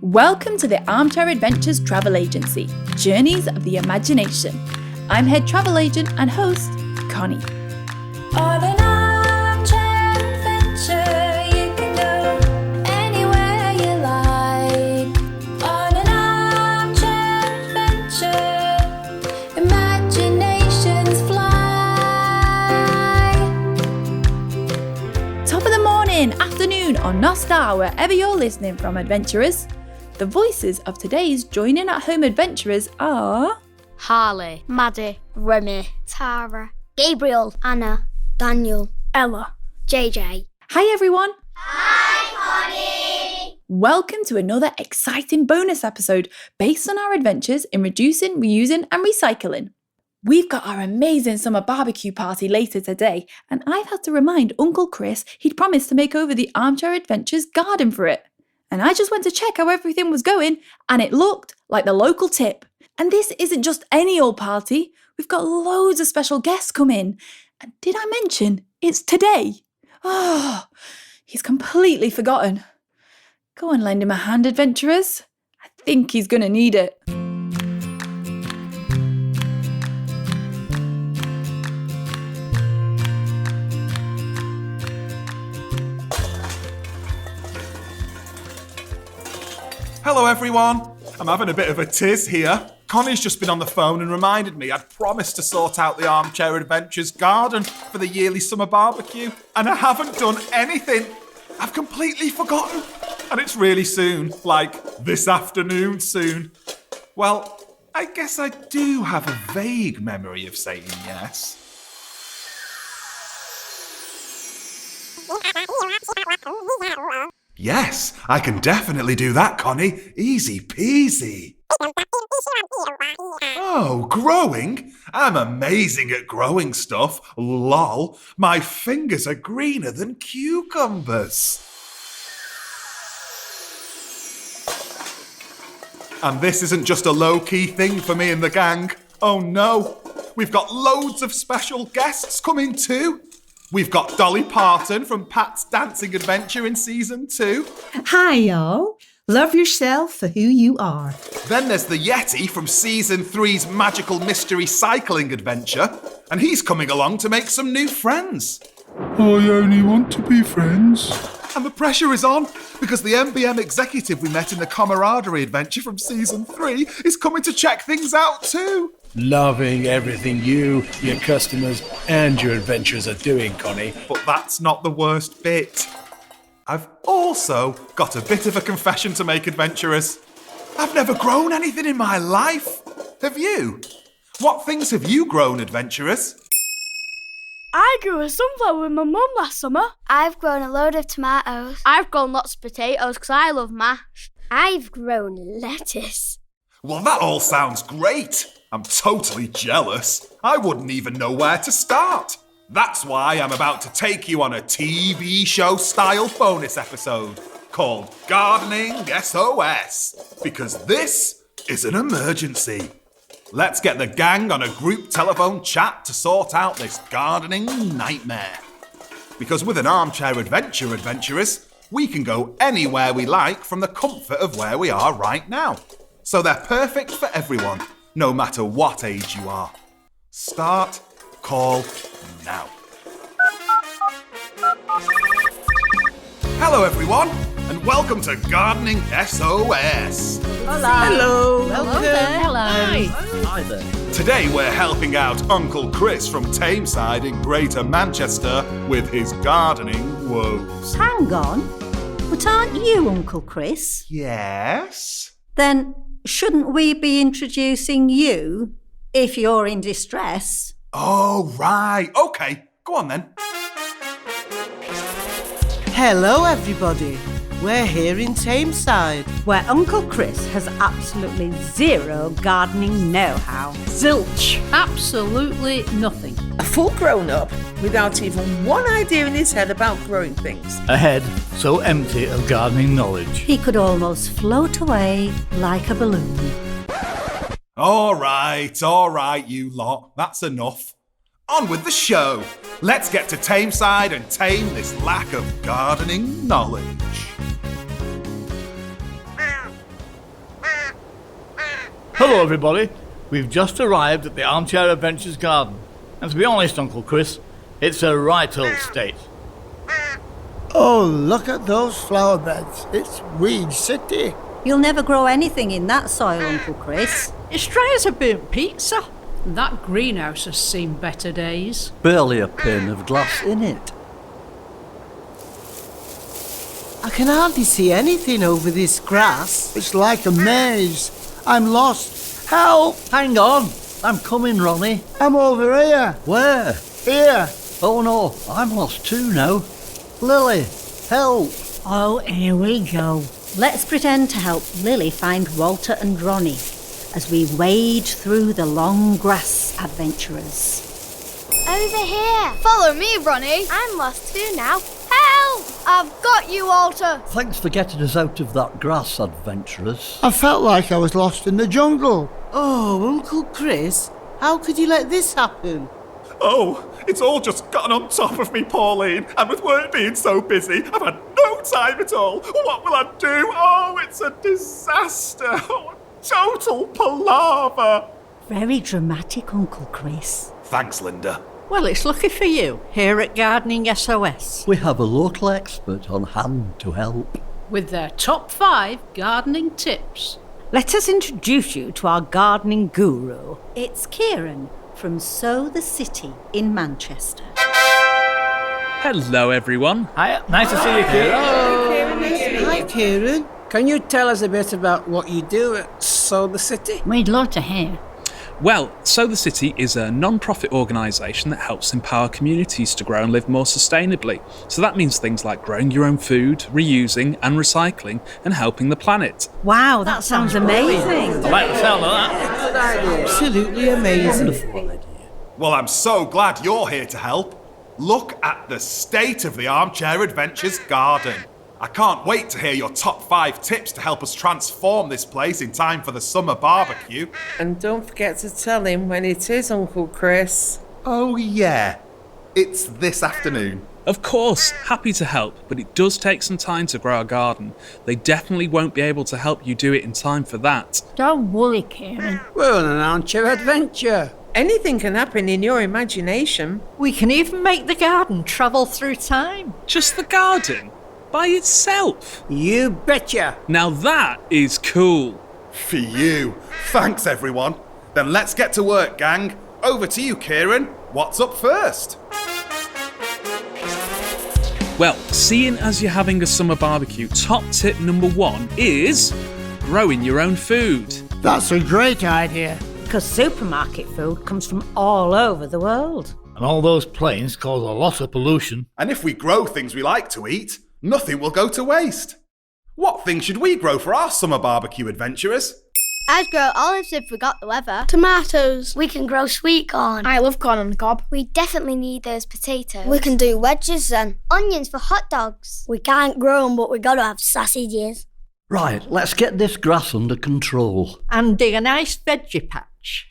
Welcome to the Armchair Adventures travel agency, Journeys of the Imagination. I'm head travel agent and host, Connie. On an armchair adventure, you can go anywhere you like. On an armchair adventure, imaginations fly. Top of the morning, afternoon, or nostar, wherever you're listening from, adventurers. The voices of today's Joining at Home adventurers are... Harley, Maddie, Remy, Tara, Gabriel, Anna, Daniel, Ella, JJ. Hi everyone! Hi, Connie! Welcome to another exciting bonus episode based on our adventures in reducing, reusing and recycling. We've got our amazing summer barbecue party later today, and I've had to remind Uncle Chris he'd promised to make over the Armchair Adventures garden for it. And I just went to check how everything was going, and it looked like the local tip. And this isn't just any old party. We've got loads of special guests coming. And did I mention it's today? Oh, he's completely forgotten. Go and lend him a hand, adventurers. I think he's going to need it. Hello everyone, I'm having a bit of a tiz here. Connie's just been on the phone and reminded me I'd promised to sort out the Armchair Adventures garden for the yearly summer barbecue, and I haven't done anything. I've completely forgotten, and it's really soon, like this afternoon soon. Well, I guess I do have a vague memory of saying yes. Yes, I can definitely do that, Connie. Easy peasy. Oh, growing? I'm amazing at growing stuff. Lol. My fingers are greener than cucumbers. And this isn't just a low-key thing for me and the gang. Oh no, we've got loads of special guests coming too. We've got Dolly Parton from Pat's Dancing Adventure in Season 2. Hi, y'all. Love yourself for who you are. Then there's the Yeti from Season 3's Magical Mystery Cycling Adventure, and he's coming along to make some new friends. I only want to be friends. And the pressure is on, because the MBM executive we met in the Camaraderie Adventure from Season 3 is coming to check things out too. Loving everything you, your customers, and your adventurers are doing, Connie. But that's not the worst bit. I've also got a bit of a confession to make, adventurers. I've never grown anything in my life. Have you? What things have you grown, adventurers? I grew a sunflower with my mum last summer. I've grown a load of tomatoes. I've grown lots of potatoes because I love mash. I've grown lettuce. Well, that all sounds great. I'm totally jealous. I wouldn't even know where to start. That's why I'm about to take you on a TV show-style bonus episode called Gardening SOS, because this is an emergency. Let's get the gang on a group telephone chat to sort out this gardening nightmare. Because with an Armchair Adventure, adventurers, we can go anywhere we like from the comfort of where we are right now. So they're perfect for everyone, no matter what age you are. Start call now. Hello everyone, and welcome to Gardening SOS. Hello. Hi there. Today we're helping out Uncle Chris from Tameside in Greater Manchester with his gardening woes. Hang on. But aren't you Uncle Chris? Yes? Then shouldn't we be introducing you if you're in distress? Oh, right. Okay, go on then. Hello everybody, we're here in Tameside. Where Uncle Chris has absolutely zero gardening know-how. Zilch. Absolutely nothing. A full grown-up without even one idea in his head about growing things. A head so empty of gardening knowledge. He could almost float away like a balloon. All right, you lot. That's enough. On with the show. Let's get to Tameside and tame this lack of gardening knowledge. Hello, everybody. We've just arrived at the Armchair Adventures garden. And to be honest, Uncle Chris, it's a right old state. Oh, look at those flower beds. It's Weed City. You'll never grow anything in that soil, Uncle Chris. It's dry as a burnt pizza. That greenhouse has seen better days. Barely a pane of glass in it. I can hardly see anything over this grass. It's like a maze. I'm lost. Help! Hang on. I'm coming, Ronnie. I'm over here. Where? Here. Oh no, I'm lost too now. Lily, help. Oh, here we go. Let's pretend to help Lily find Walter and Ronnie as we wade through the long grass, adventurers. Over here. Follow me, Ronnie. I'm lost too now. Help! I've got you, Walter. Thanks for getting us out of that grass, adventurers. I felt like I was lost in the jungle. Oh, Uncle Chris, how could you let this happen? Oh, it's all just gotten on top of me, Pauline. And with work being so busy, I've had no time at all. What will I do? Oh, it's a disaster. Oh, total palaver. Very dramatic, Uncle Chris. Thanks, Linda. Well, it's lucky for you, here at Gardening SOS, We have a local expert on hand to help. with their top 5 gardening tips. Let us introduce you to our gardening guru. It's Ciaran from Sow The City in Manchester. Hello, everyone. Hi, nice to see you, Kieran. Hi, Ciaran. Can you tell us a bit about what you do at Sow The City? We'd love to hear. Well, Sow The City is a non-profit organisation that helps empower communities to grow and live more sustainably. So that means things like growing your own food, reusing and recycling, and helping the planet. Wow, that sounds amazing. I like the sound of that. Good idea. Absolutely amazing. Well, I'm so glad you're here to help. Look at the state of the Armchair Adventures garden. I can't wait to hear your top 5 tips to help us transform this place in time for the summer barbecue. And don't forget to tell him when it is, Uncle Chris. Oh, yeah. It's this afternoon. Of course, happy to help, but it does take some time to grow a garden. They definitely won't be able to help you do it in time for that. Don't worry, Ciaran. We're on an armchair adventure. Anything can happen in your imagination. We can even make the garden travel through time. Just the garden? By itself? You betcha. Now that is cool. For you. Thanks, everyone. Then let's get to work, gang. Over to you, Ciaran. What's up first? Well, seeing as you're having a summer barbecue, top tip number 1 is growing your own food. That's a great idea. Because supermarket food comes from all over the world. And all those planes cause a lot of pollution. And if we grow things we like to eat, nothing will go to waste. What things should we grow for our summer barbecue, adventurers? I'd grow olives if we got the weather. Tomatoes. We can grow sweet corn. I love corn on the cob. We definitely need those potatoes. We can do wedges then. Onions for hot dogs. We can't grow them, but we gotta have sausages. Right, let's get this grass under control. And dig a nice veggie patch.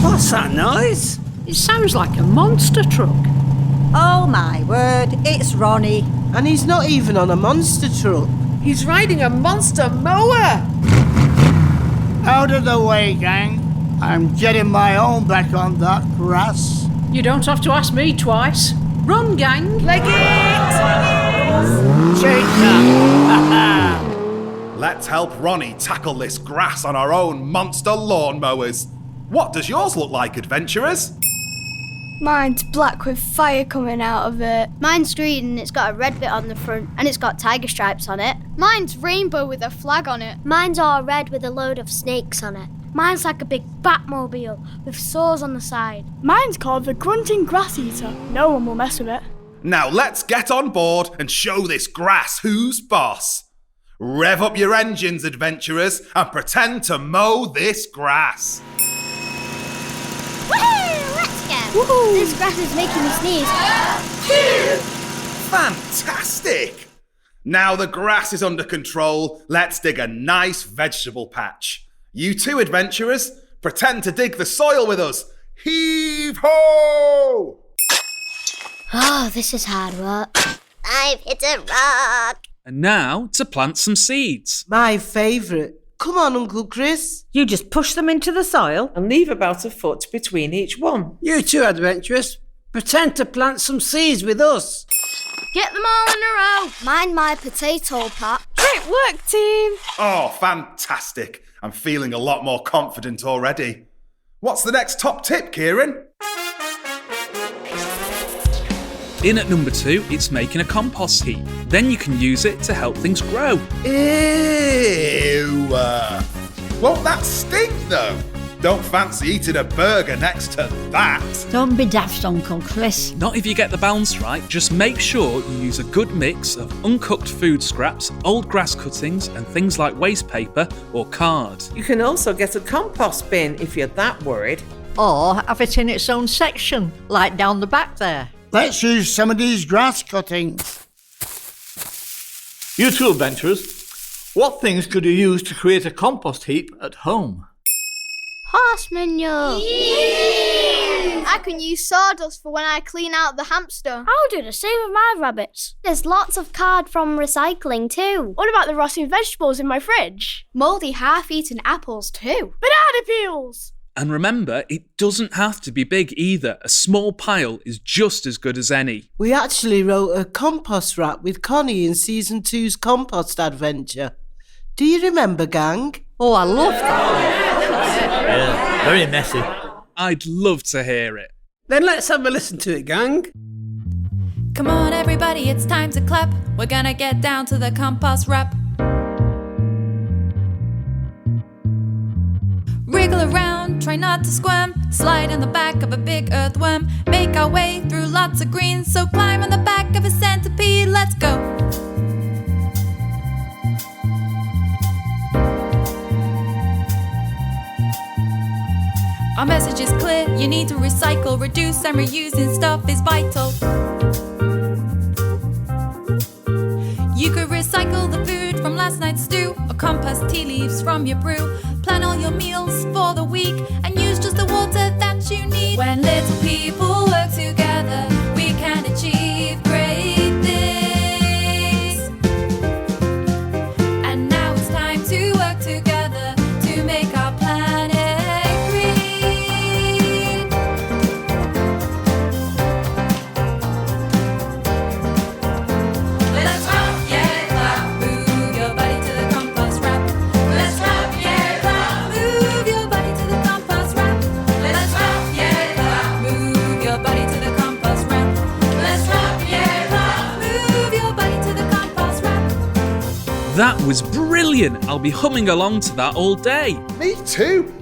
What's that noise? It sounds like a monster truck. Oh my word, it's Ronnie. And he's not even on a monster truck. He's riding a monster mower. Out of the way, gang. I'm getting my own back on that grass. You don't have to ask me twice. Run, gang. Leg it! Shake that. Let's help Ronnie tackle this grass on our own monster lawnmowers. What does yours look like, adventurers? Mine's black with fire coming out of it. Mine's green and it's got a red bit on the front and it's got tiger stripes on it. Mine's rainbow with a flag on it. Mine's all red with a load of snakes on it. Mine's like a big Batmobile with saws on the side. Mine's called the Grunting Grass Eater. No one will mess with it. Now let's get on board and show this grass who's boss. Rev up your engines, adventurers, and pretend to mow this grass. Woohoo! Let's go! Woohoo! This grass is making me sneeze. Fantastic! Now the grass is under control, let's dig a nice vegetable patch. You two, adventurers, pretend to dig the soil with us. Heave-ho! Oh, this is hard work. I've hit a rock. And now to plant some seeds. My favourite. Come on, Uncle Chris. You just push them into the soil. And leave about a foot between each one. You two adventurers, pretend to plant some seeds with us. Get them all in a row. Mind my potato patch. Great work, team. Oh, fantastic. I'm feeling a lot more confident already. What's the next top tip, Ciaran? In at number 2, it's making a compost heap. Then you can use it to help things grow. Ew. Won't that stink, though? Don't fancy eating a burger next to that. Don't be daft, Uncle Chris. Not if you get the balance right. Just make sure you use a good mix of uncooked food scraps, old grass cuttings, and things like waste paper or card. You can also get a compost bin if you're that worried. Or have it in its own section, like down the back there. Let's use some of these grass cuttings. You two adventurers, what things could you use to create a compost heap at home? Horse manure. I can use sawdust for when I clean out the hamster. I'll do the same with my rabbits. There's lots of card from recycling too. What about the rotting vegetables in my fridge? Mouldy half-eaten apples too. Banana peels! And remember, it doesn't have to be big either. A small pile is just as good as any. We actually wrote a compost rap with Connie in Season 2's Compost Adventure. Do you remember, gang? Oh, I love that. Yeah, very messy. I'd love to hear it. Then let's have a listen to it, gang. Come on, everybody, it's time to clap. We're gonna get down to the compost rap. Wriggle around, try not to squirm. Slide in the back of a big earthworm. Make our way through lots of greens. So climb on the back of a centipede. Let's go. Our message is clear. You need to recycle, reduce, and reusing stuff is vital. You could recycle the food from last night's stew, or compost tea leaves from your brew. Plan all your meals for the week and use just the water that you need. When little people work together, we can achieve great things. And now it's time to work together to make our planet green. Let's rock, yeah, clap, move your body to the compost wrap. Let's rock, yeah, clap, move your body to the compost wrap. Let's rock, yeah, clap, move your body to the compost wrap. Let's rock, yeah, clap, move your body to the compost wrap. That was brilliant. I'll be humming along to that all day. Me too.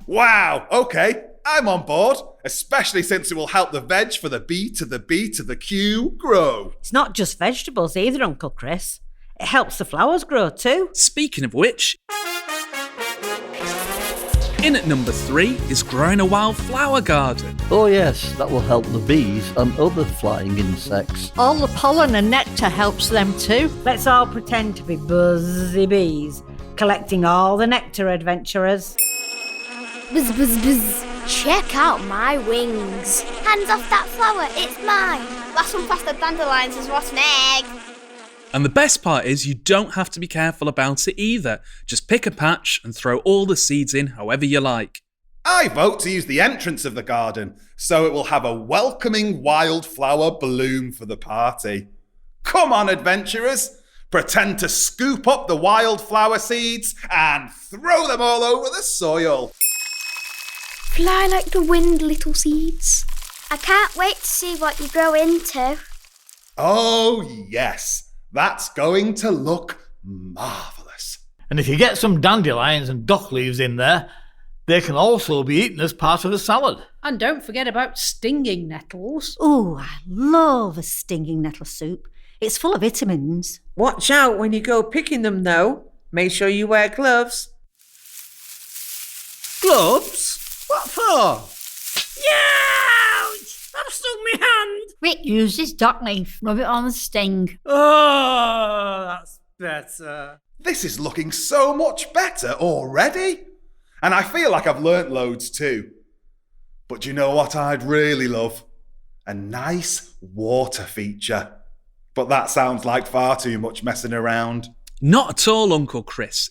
Wow, okay, I'm on board. Especially since it will help the veg for the B to the B to the Q grow. It's not just vegetables either, Uncle Chris. It helps the flowers grow too. Speaking of which, in at number 3 is growing a wildflower garden. Oh yes, that will help the bees and other flying insects. All the pollen and nectar helps them too. Let's all pretend to be buzzy bees, collecting all the nectar, adventurers. Buzz, buzz, buzz. Check out my wings. Hands off that flower, it's mine. Last one past the dandelions is rotten egg. And the best part is you don't have to be careful about it either. Just pick a patch and throw all the seeds in however you like. I vote to use the entrance of the garden so it will have a welcoming wildflower bloom for the party. Come on, adventurers. Pretend to scoop up the wildflower seeds and throw them all over the soil. Fly like the wind, little seeds. I can't wait to see what you grow into. Oh, yes. That's going to look marvellous. And if you get some dandelions and dock leaves in there, they can also be eaten as part of a salad. And don't forget about stinging nettles. Oh, I love a stinging nettle soup. It's full of vitamins. Watch out when you go picking them, though. Make sure you wear gloves. Gloves? What for? Ouch! That stung me hand. Rick uses dock leaf. Rub it on the sting. Oh, that's better. This is looking so much better already. And I feel like I've learnt loads too. But do you know what I'd really love? A nice water feature. But that sounds like far too much messing around. Not at all, Uncle Chris.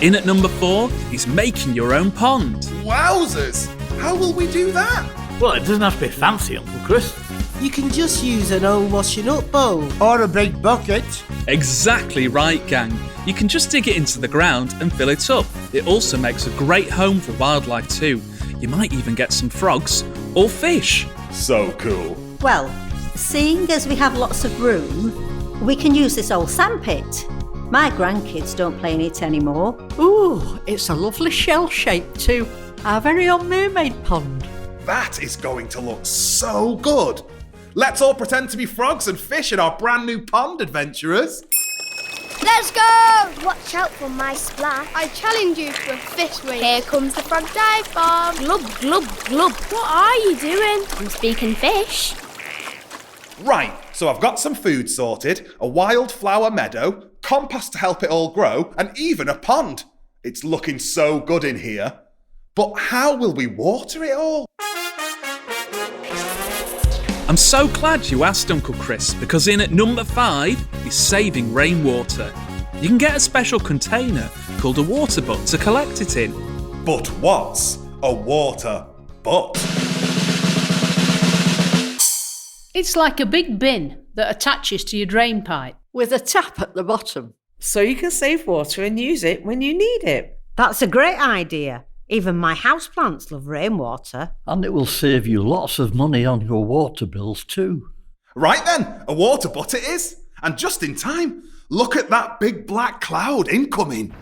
In at number 4 is making your own pond. Wowzers! How will we do that? Well, it doesn't have to be fancy, Uncle Chris. You can just use an old washing up bowl. Or a big bucket. Exactly right, gang. You can just dig it into the ground and fill it up. It also makes a great home for wildlife too. You might even get some frogs or fish. So cool. Well, seeing as we have lots of room, we can use this old sandpit. My grandkids don't play in it anymore. Ooh, it's a lovely shell shape too. Our very own mermaid pond. That is going to look so good. Let's all pretend to be frogs and fish in our brand new pond, adventurers. Let's go! Watch out for my splash. I challenge you to a fish race. Here comes the frog dive bomb. Glub, glub, glub. What are you doing? I'm speaking fish. Right, so I've got some food sorted, a wildflower meadow, compost to help it all grow, and even a pond. It's looking so good in here. But how will we water it all? I'm so glad you asked, Uncle Chris, because in at number 5 is saving rainwater. You can get a special container called a water butt to collect it in. But what's a water butt? It's like a big bin that attaches to your drain pipe. With a tap at the bottom. So you can save water and use it when you need it. That's a great idea. Even my houseplants love rainwater. And it will save you lots of money on your water bills too. Right then, a water butt it is. And just in time. Look at that big black cloud incoming.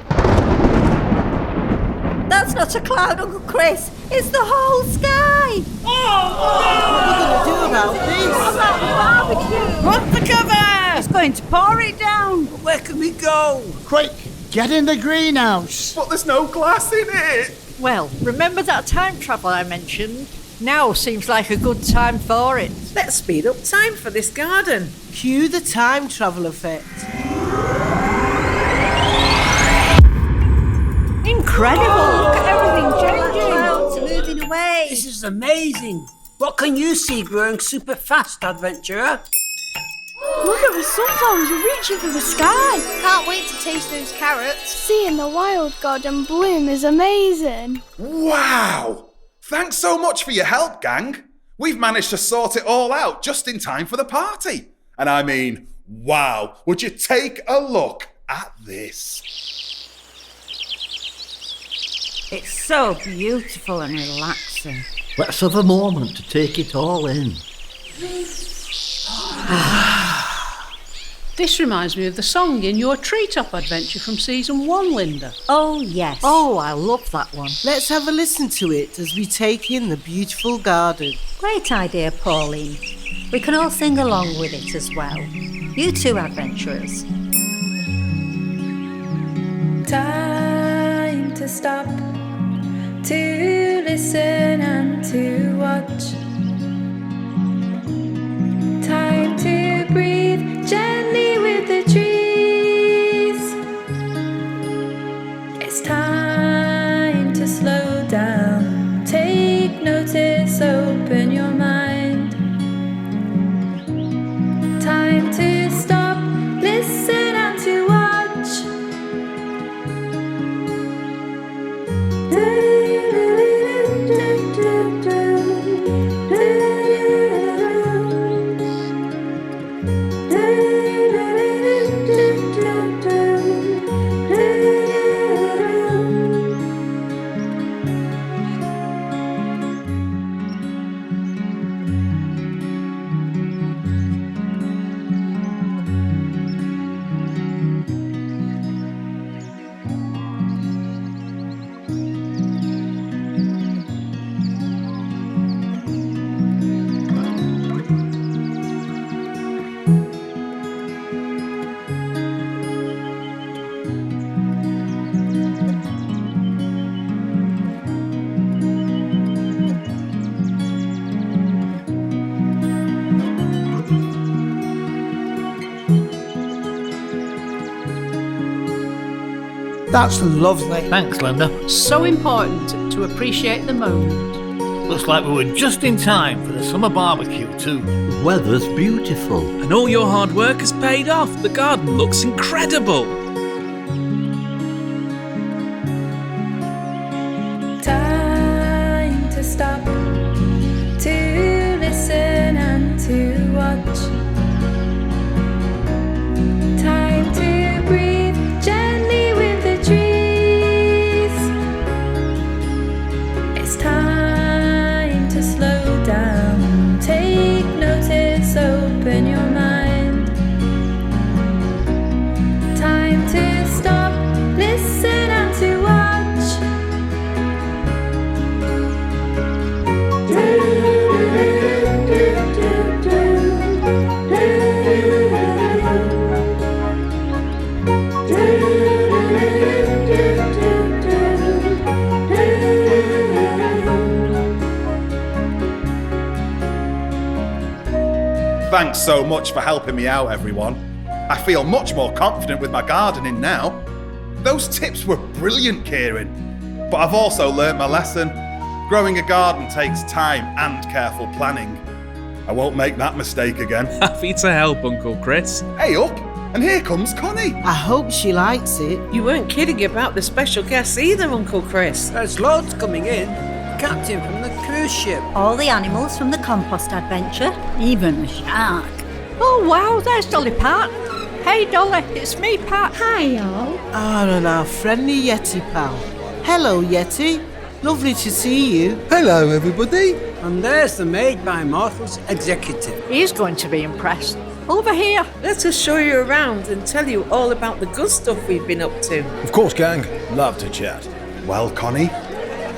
That's not a cloud, Uncle Chris. It's the whole sky. What are you going to do about this? I'm at the barbecue. Put the cover! It's going to pour it down. Where can we go? Quick, get in the greenhouse. But there's no glass in it. Well, remember that time travel I mentioned? Now seems like a good time for it. Let's speed up time for this garden. Cue the time travel effect. Incredible. Look at everything changing. Clouds are moving away. This is amazing. What can you see growing super fast, adventurer? Look at the sunflowers are reaching for the sky. Can't wait to taste those carrots. Seeing the wild garden bloom is amazing. Wow! Thanks so much for your help, gang. We've managed to sort it all out just in time for the party. And I mean, wow, would you take a look at this? It's so beautiful and relaxing. Let's have a moment to take it all in. This reminds me of the song in your treetop adventure from season 1, Linda. Oh, yes. Oh, I love that one. Let's have a listen to it as we take in the beautiful garden. Great idea, Pauline. We can all sing along with it as well. You too, adventurers. Time to stop, to listen and to watch. Time to breathe gently with the trees. It's time to slow down, take notice, open your mind. Time to stop, listen and to watch. That's lovely. Thanks, Linda. So important to appreciate the moment. Looks like we were just in time for the summer barbecue too. The weather's beautiful. And all your hard work has paid off. The garden looks incredible. Time to stop, to listen and to watch. Time to breathe gently with the trees. It's time to slow down, take notice, open your mind. Time to stop, listen and to watch. Thanks so much for helping me out, everyone. I feel much more confident with my gardening now. Those tips were brilliant, Ciaran. But I've also learnt my lesson. Growing a garden takes time and careful planning. I won't make that mistake again. Happy to help, Uncle Chris. Hey up, and here comes Connie. I hope she likes it. You weren't kidding about the special guests either, Uncle Chris. There's loads coming in. Captain from the cruise ship. All the animals from the compost adventure, even a shark. Oh wow, there's Dolly Pat. Hey Dolly, it's me, Pat. Hi, y'all. And our friendly Yeti pal. Hello, Yeti. Lovely to see you. Hello, everybody. And there's the Made by Mortals executive. He's going to be impressed. Over here. Let us show you around and tell you all about the good stuff we've been up to. Of course, gang. Love to chat. Well, Connie,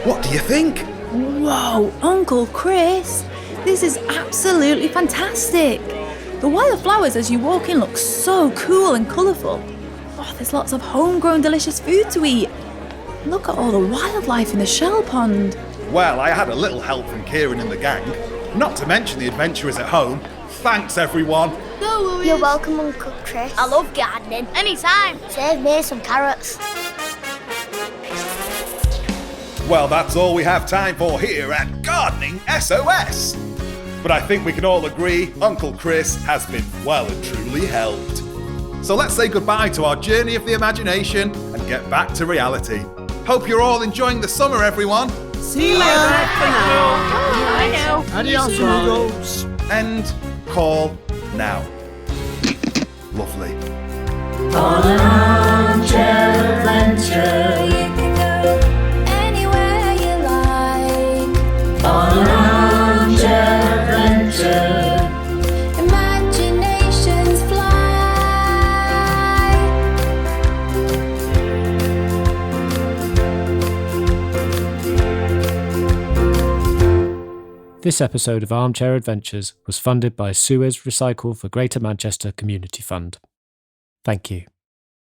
what do you think? Whoa, Uncle Chris, this is absolutely fantastic. The wildflowers as you walk in look so cool and colourful. Oh, there's lots of homegrown delicious food to eat. Look at all the wildlife in the shell pond. Well, I had a little help from Ciaran and the gang. Not to mention the adventurers at home. Thanks, everyone. No worries. You're welcome, Uncle Chris. I love gardening. Anytime. Save me some carrots. Well, that's all we have time for here at Gardening SOS. But I think we can all agree Uncle Chris has been well and truly helped. So let's say goodbye to our journey of the imagination and get back to reality. Hope you're all enjoying the summer, everyone. See you later. I know. Adios, amigos. End call now. Lovely. On an armchair adventure, you can go anywhere you like. On an armchair adventure, imaginations fly. This episode of Armchair Adventures was funded by SUEZ Recycle for Greater Manchester Community Fund. Thank you.